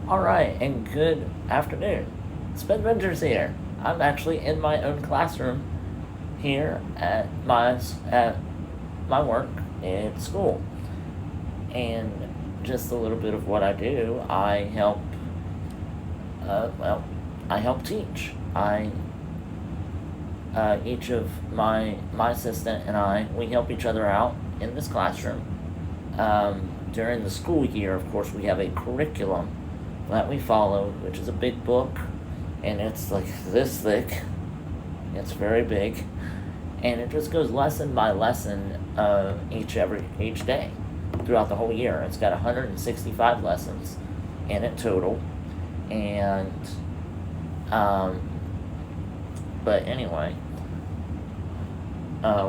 Alright, and good afternoon. Spin Ventures here. I'm actually in my own classroom here at my work at school. And just a little bit of what I do, uh, well, I help teach. Each of my assistant and I, we help each other out in this classroom. During the school year, of course, we have a curriculum that we follow, which is a big book, and it's like this thick. It's very big, and it just goes lesson by lesson each day throughout the whole year. It's got 165 lessons in it total, and um, but anyway,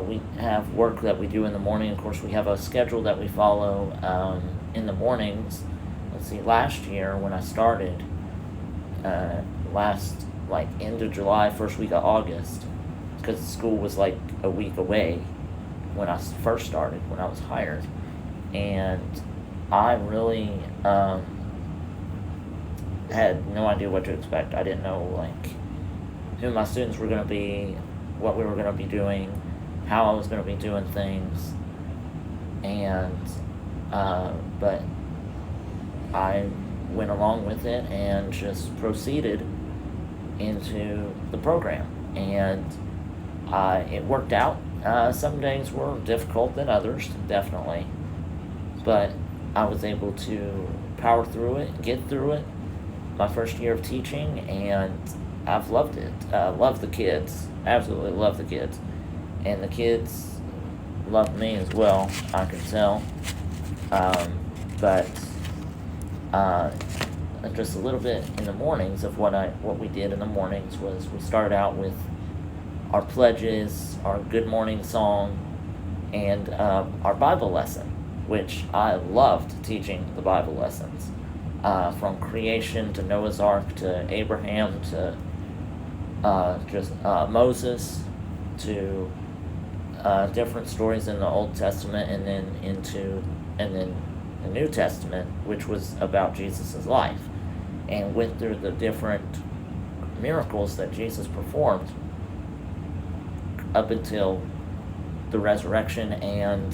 we have work that we do in the morning. Of course, we have a schedule that we follow in the mornings. Let's see, last year when I started, last, like, end of July, first week of August, because school was like a week away when I first started, when I was hired. And I really had no idea what to expect. I didn't know, like, who my students were going to be, what we were going to be doing, how I was going to be doing things, and but I went along with it and just proceeded into the program, and it worked out. Some days were difficult than others, definitely, but I was able to power through it, get through it. My first year of teaching, and I've loved it. Love the kids, absolutely love the kids, and the kids love me as well. I can tell, but just a little bit in the mornings of what we did in the mornings was we started out with our pledges, our good morning song, and our Bible lesson, which I loved teaching the Bible lessons. From creation to Noah's Ark to Abraham to Moses to different stories in the Old Testament, and then the New Testament, which was about Jesus' life, and went through the different miracles that Jesus performed up until the resurrection, and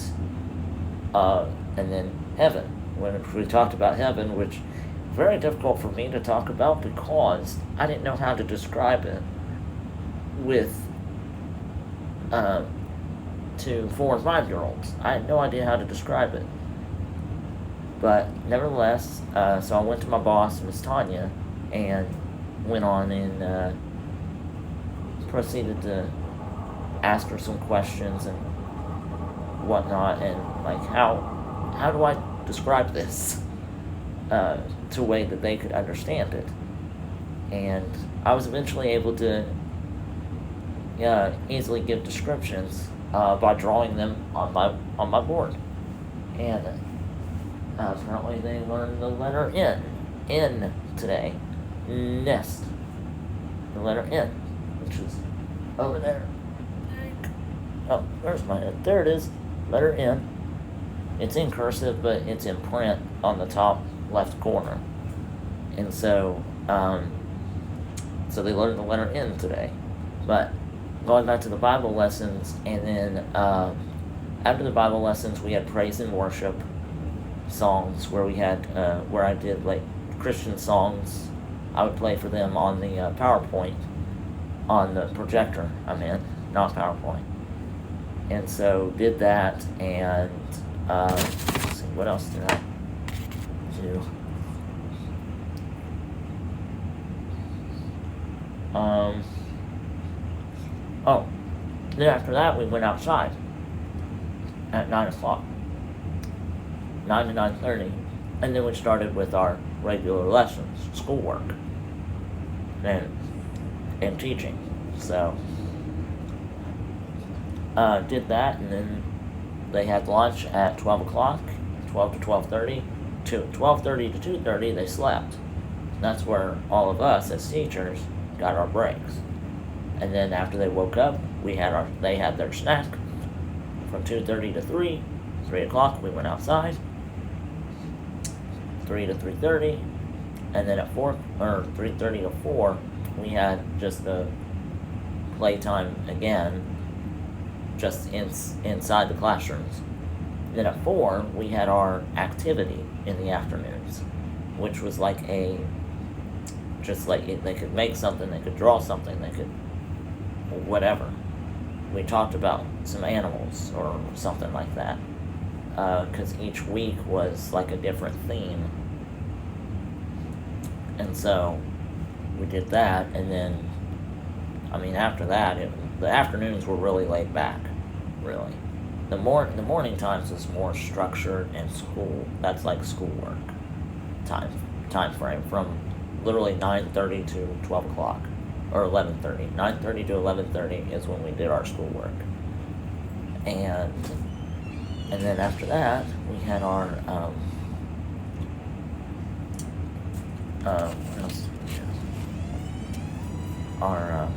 then heaven. When we talked about heaven, which very difficult for me to talk about because I didn't know how to describe it with to 4 and 5-year-olds. I had no idea how to describe it. But nevertheless, so I went to my boss, Miss Tanya, and went on and proceeded to ask her some questions and whatnot, and like how do I describe this to a way that they could understand it. And I was eventually able to easily give descriptions by drawing them on my board. And apparently they learned the letter N today. Nest. The letter N, which is over there. Oh, where's my N? There it is. Letter N. It's in cursive, but it's in print on the top left corner. And so they learned the letter N today. But going back to the Bible lessons, and then after the Bible lessons, we had praise and worship songs where we had where I did like Christian songs. I would play for them on the PowerPoint, on the projector. Not PowerPoint. And so did that, and let's see, what else did I do? Then after that we went outside at 9 o'clock, 9 to 9:30, and then we started with our regular lessons, schoolwork, and teaching. So did that, and then they had lunch at 12 o'clock, 12 to 12:30, to 12:30 to 2:30 they slept. That's where all of us as teachers got our breaks. And then after they woke up, they had their snack from 2:30 to 3 o'clock we went outside, 3 to 3:30, And then at 4 or 3:30 to 4, we had just the playtime again, just inside the classrooms. Then at 4, we had our activity in the afternoons, which was like just like they could make something, they could draw something, they could whatever. We talked about some animals or something like that, because each week was like a different theme. And so we did that, and then, after that, the afternoons were really laid back, really. The morning times is more structured and school. That's like schoolwork time frame from literally 9:30 to 12 o'clock, or 11:30. 9:30 to 11:30 is when we did our schoolwork, and then after that we had our what else? Our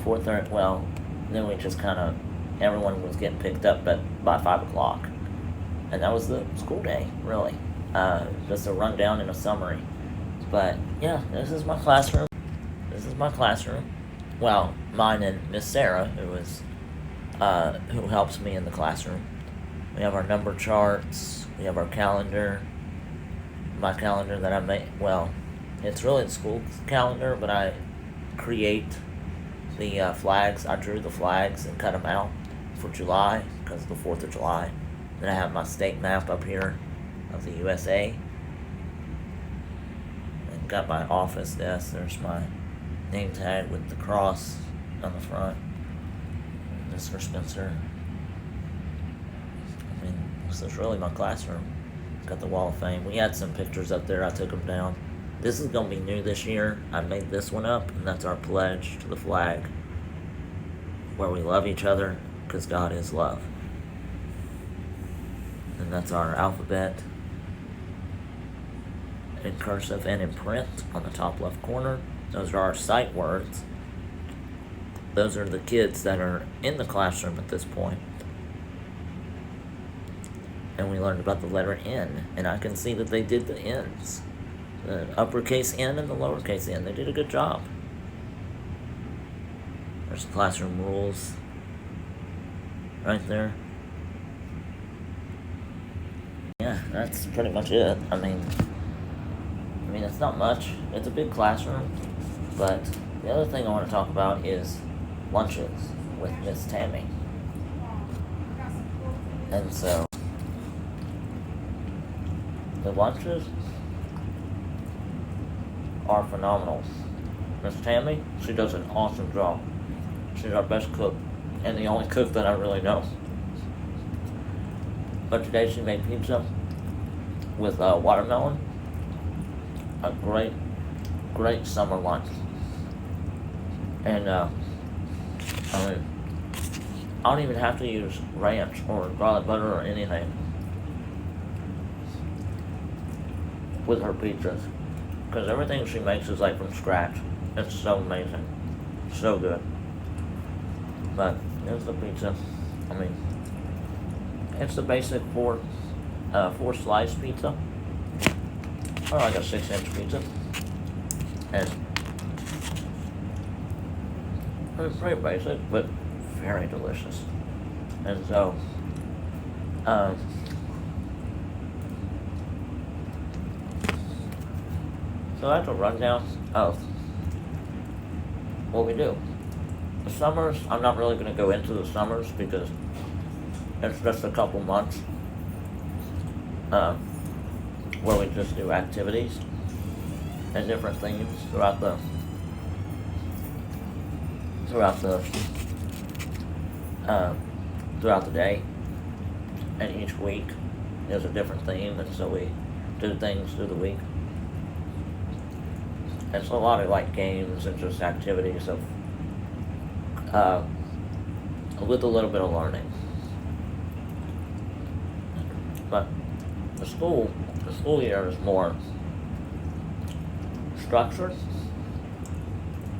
4:30. Well, then we just kind of, everyone was getting picked up by 5 o'clock, and that was the school day, really. Just a rundown and a summary. But yeah, this is my classroom. Well, mine and Miss Sarah, who helps me in the classroom. We have our number charts. We have our calendar. My calendar that I made. Well, it's really the school calendar, but I create the flags. I drew the flags and cut them out for July because of the 4th of July. Then I have my state map up here of the USA. And got my office desk. There's my name tag with the cross on the front. Mr. Spencer. This is really my classroom. It's got the Wall of Fame. We had some pictures up there. I took them down. This is going to be new this year. I made this one up, and that's our pledge to the flag, where we love each other because God is love. And that's our alphabet in cursive and in print on the top left corner. Those are our sight words. Those are the kids that are in the classroom at this point. And we learned about the letter N, and I can see that they did the N's. The uppercase N and the lowercase n. They did a good job. There's classroom rules right there. Yeah, that's pretty much it. It's not much. It's a big classroom, but the other thing I want to talk about is lunches with Miss Tammy. And so, the lunches are phenomenal. Miss Tammy, she does an awesome job. She's our best cook, and the only cook that I really know. But today she made pizza with watermelon. A great summer lunch. And I don't even have to use ranch or garlic butter or anything with her pizzas, because everything she makes is like from scratch. It's so amazing, so good. But here's the pizza. It's the basic four slice pizza, or like a 6-inch pizza, and it's pretty basic but very delicious. And so, so that's a rundown of what we do. The summers, I'm not really going to go into the summers because it's just a couple months where we just do activities and different things throughout the day, and each week there's a different theme, and so we do things through the week. It's a lot of like games and just activities of with a little bit of learning. But the school year is more structured,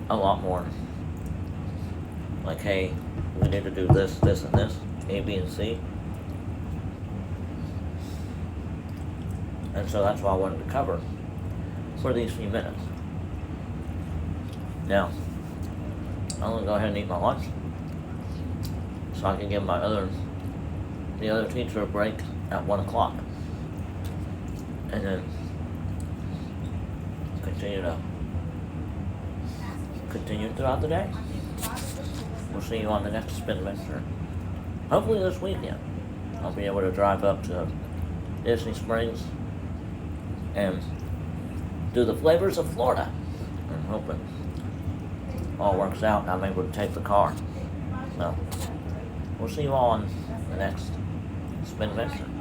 a lot more. Like, hey, we need to do this, this, and this, A, B, and C. And so that's what I wanted to cover for these few minutes. Now, I'm gonna go ahead and eat my lunch so I can give the other teacher a break at 1 o'clock. And then continue throughout the day. We'll see you on the next Spin Adventure. Hopefully this weekend. I'll be able to drive up to Disney Springs and do the Flavors of Florida. I'm hoping all works out and I'm able to take the car. So, we'll see you all on the next Spin Adventure.